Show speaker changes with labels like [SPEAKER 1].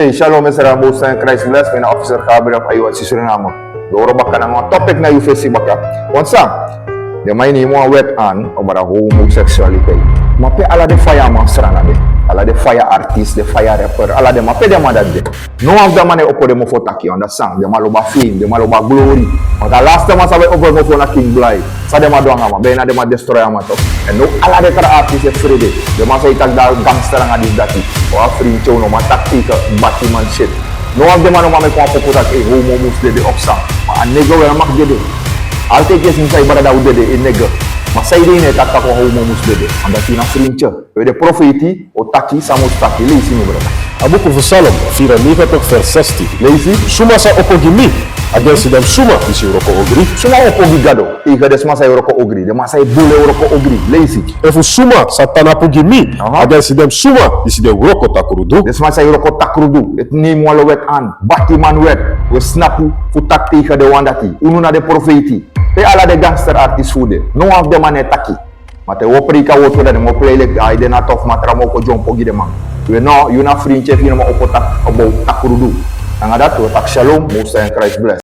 [SPEAKER 1] Hey, shalom sa Ramos ng Christ Bless, may na-officer kabinet of IUIC Suriname. Doro baka ng mga topic na UFC baka. Once the may ni mga wet an o bara homosexuality. Mape ala de fire mga serana de. Ala de fire artist, de fire rapper, ala de mape de madad de. No of the money opo de mo fotaki on the song, de maloba fame, de maloba glory. Maka last time sabi over mo na King Bly. Sa de maduang ama, be na de ma destroy ama to. And no ala de kara artist e free de. De masa itag da gangster nga dis dati. O free show no matakti ka Batman shit. No of the mano mame ko apuputak e homo musle de opsa. Ma anego ya mak de. Alte ke sinsay barada ude de inega. Masay din e takka ko homo musle de. Anda tina frinche. We de profeti o taki samos taki leisi ni barada.
[SPEAKER 2] Abuku Vusalom, fira nika tok vers 16.
[SPEAKER 1] Leisi
[SPEAKER 2] Suma sa opogimi, against them suma, isi roko ogri.
[SPEAKER 1] suma opo gigado. Ika de masay roko ogri. De masay bule roko ogri. Leisi.
[SPEAKER 2] Efu suma sa tanapugimi, against them suma, isi de roko takurudu.
[SPEAKER 1] Des masay roko takrudu. Et ni mwalo wet an. Batiman wet. We snapu futakti ika de wandati. Ununa de profeti. Pe ala de gangster artist fude. No of them ane taki. Mate woprika woto da mo play like ay de na tof matra mo ko jom pogi de mang. We no, you na frinche fino mo opo tak abo takrudu. Ang adat tak shalom, Musa and Christ bless.